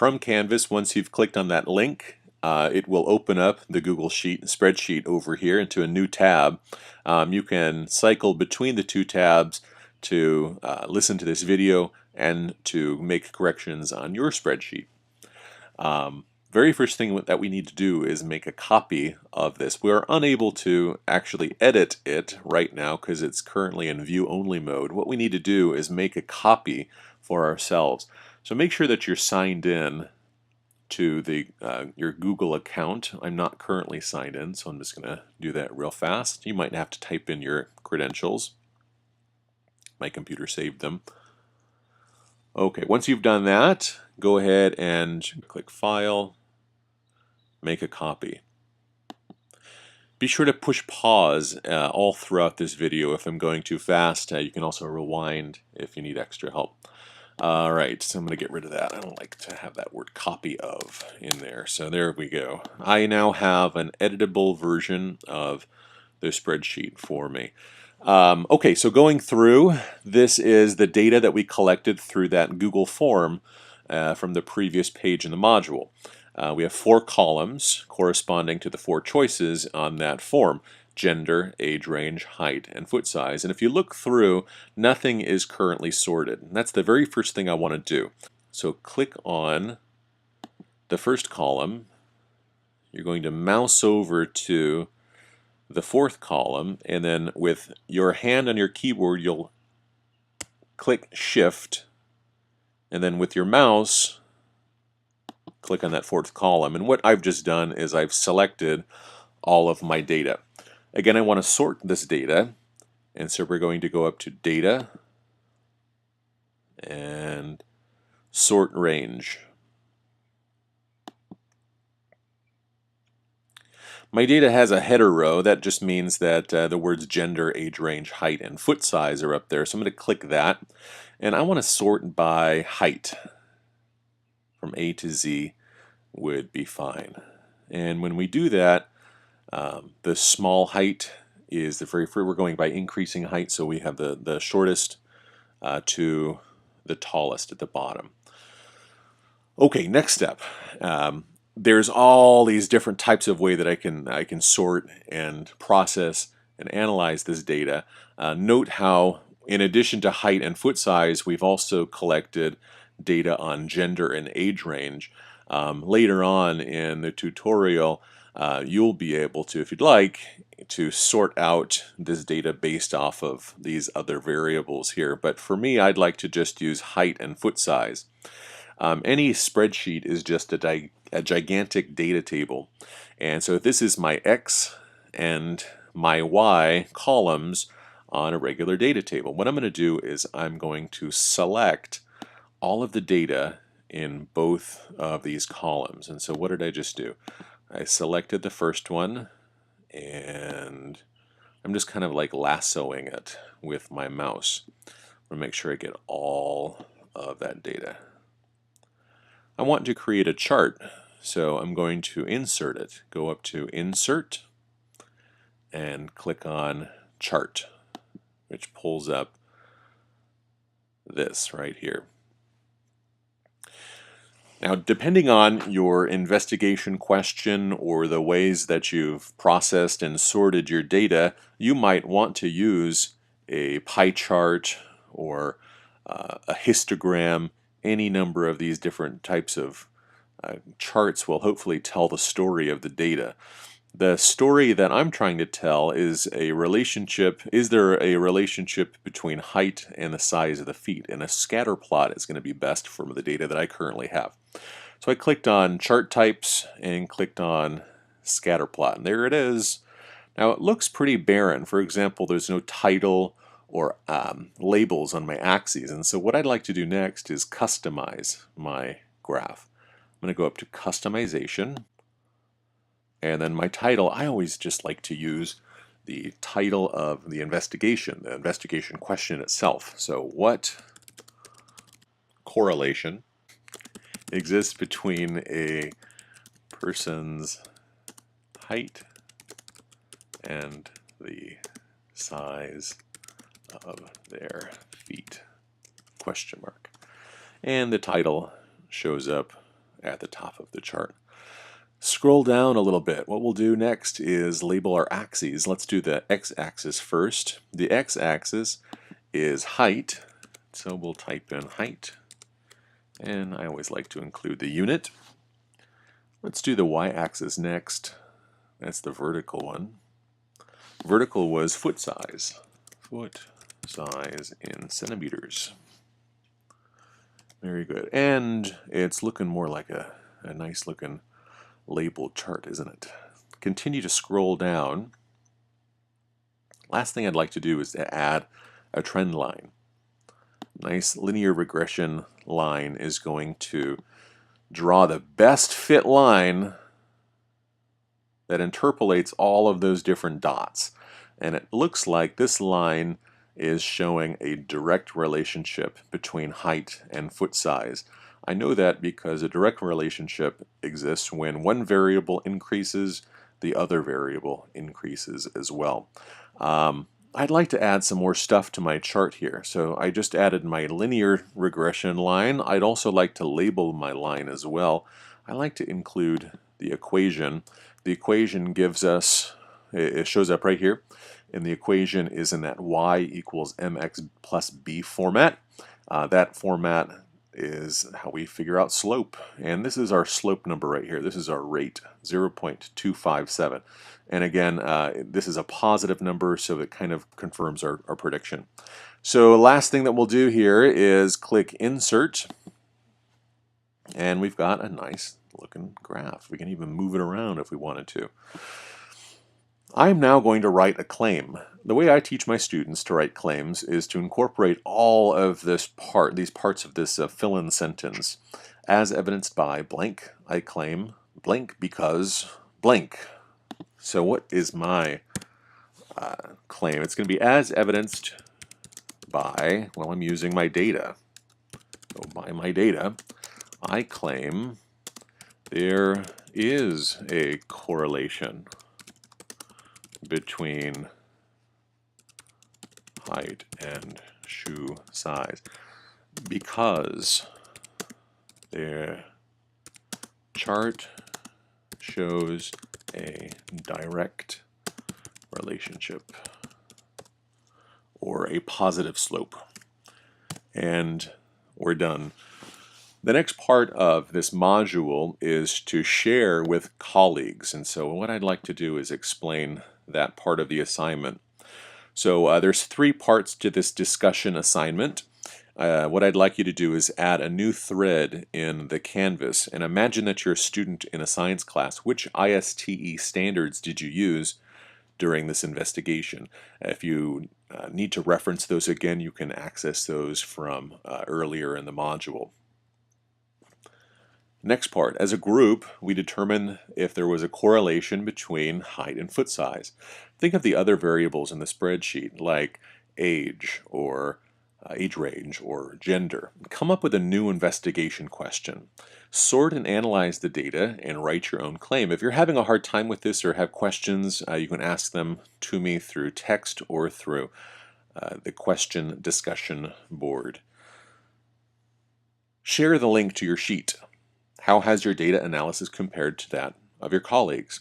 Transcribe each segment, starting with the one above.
from Canvas, once you've clicked on that link, it will open up the Google Sheet spreadsheet over here into a new tab. You can cycle between the two tabs to listen to this video and to make corrections on your spreadsheet. Very first thing that we need to do is make a copy of this. We're unable to actually edit it right now because it's currently in view only mode. What we need to do is make a copy for ourselves. So make sure that you're signed in to your Google account. I'm not currently signed in, so I'm just going to do that real fast. You might have to type in your credentials. My computer saved them. Okay, once you've done that, go ahead and click File, make a copy. Be sure to push pause all throughout this video. If I'm going too fast, you can also rewind if you need extra help. Alright, so I'm going to get rid of that. I don't like to have that word copy of in there. So there we go. I now have an editable version of the spreadsheet for me. Okay, so going through, this is the data that we collected through that Google form from the previous page in the module. We have 4 columns corresponding to the 4 choices on that form: gender, age range, height, and foot size. And if you look through, nothing is currently sorted. And that's the very first thing I want to do. So click on the first column. You're going to mouse over to the 4th column, and then with your hand on your keyboard, you'll click Shift, and then with your mouse, click on that 4th column. And what I've just done is I've selected all of my data. Again, I want to sort this data, and so we're going to go up to Data and Sort Range. My data has a header row. That just means that the words gender, age range, height, and foot size are up there. So I'm going to click that, and I want to sort by height. From A to Z would be fine. And when we do that, the small height is the very first. We're going by increasing height, so we have the shortest to the tallest at the bottom. Okay, next step. There's all these different types of way that I can sort and process and analyze this data. Note how, in addition to height and foot size, we've also collected data on gender and age range. Later on in the tutorial, you'll be able to, if you'd like, to sort out this data based off of these other variables here. But for me, I'd like to just use height and foot size. Any spreadsheet is just a gigantic data table. And so this is my X and my Y columns on a regular data table. What I'm going to do is I'm going to select all of the data in both of these columns. And so what did I just do? I selected the first one, and I'm just kind of like lassoing it with my mouse. I'm going to make sure I get all of that data. I want to create a chart, so I'm going to insert it. Go up to Insert and click on Chart, which pulls up this right here. Now, depending on your investigation question or the ways that you've processed and sorted your data, you might want to use a pie chart or a histogram. Any number of these different types of charts will hopefully tell the story of the data. The story that I'm trying to tell is a relationship. Is there a relationship between height and the size of the feet? And a scatter plot is going to be best for the data that I currently have. So I clicked on Chart Types and clicked on Scatter Plot, and there it is. Now it looks pretty barren. For example, there's no title or labels on my axes, and so what I'd like to do next is customize my graph. I'm going to go up to Customization, and then my title, I always just like to use the title of the investigation question itself. So what correlation exists between a person's height and the size of their feet? Question mark. And the title shows up at the top of the chart. Scroll down a little bit. What we'll do next is label our axes. Let's do the x-axis first. The x-axis is height, so we'll type in height, and I always like to include the unit. Let's do the y-axis next. That's the vertical one. Vertical was foot size. Foot size in centimeters. Very good. And it's looking more like a nice looking labeled chart, isn't it? Continue to scroll down. Last thing I'd like to do is to add a trend line. Nice linear regression line is going to draw the best fit line that interpolates all of those different dots. And it looks like this line is showing a direct relationship between height and foot size. I know that because a direct relationship exists when one variable increases, the other variable increases as well. I'd like to add some more stuff to my chart here. So I just added my linear regression line. I'd also like to label my line as well. I like to include the equation. The equation gives us, it shows up right here, and the equation is in that y equals mx plus b format. That format is how we figure out slope. And this is our slope number right here. This is our rate, 0.257. And again, this is a positive number, so it kind of confirms our prediction. So last thing that we'll do here is click Insert, and we've got a nice looking graph. We can even move it around if we wanted to. I'm now going to write a claim. The way I teach my students to write claims is to incorporate all of these parts of this fill-in sentence. As evidenced by blank, I claim blank because blank. So what is my claim? It's going to be as evidenced by, well, I'm using my data. So by my data, I claim there is a correlation between height and shoe size because their chart shows a direct relationship or a positive slope. And we're done. The next part of this module is to share with colleagues, and so what I'd like to do is explain that part of the assignment. So there's 3 parts to this discussion assignment. What I'd like you to do is add a new thread in the Canvas, and imagine that you're a student in a science class. Which ISTE standards did you use during this investigation? If you need to reference those again, you can access those from earlier in the module. Next part, as a group, we determine if there was a correlation between height and foot size. Think of the other variables in the spreadsheet, like age, or age range, or gender. Come up with a new investigation question. Sort and analyze the data and write your own claim. If you're having a hard time with this or have questions, you can ask them to me through text or through the question discussion board. Share the link to your sheet. How has your data analysis compared to that of your colleagues?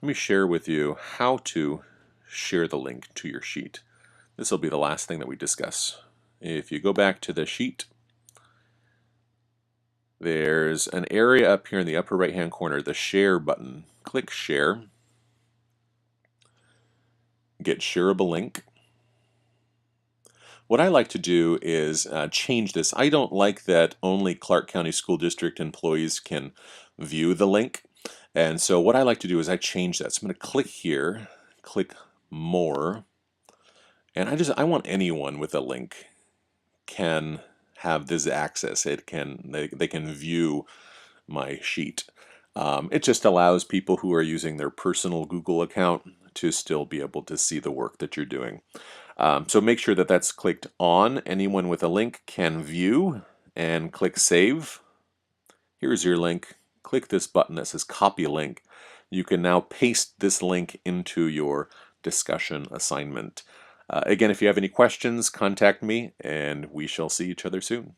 Let me share with you how to share the link to your sheet. This will be the last thing that we discuss. If you go back to the sheet, there's an area up here in the upper right hand corner, the share button. Click share, get shareable link. What I like to do is change this. I don't like that only Clark County School District employees can view the link. And so what I like to do is I change that. So I'm going to click here, click more, and I want anyone with a link can have this access. They can view my sheet. It just allows people who are using their personal Google account to still be able to see the work that you're doing. So make sure that that's clicked on. Anyone with a link can view, and click Save. Here's your link. Click this button that says Copy Link. You can now paste this link into your discussion assignment. Again, if you have any questions, contact me, and we shall see each other soon.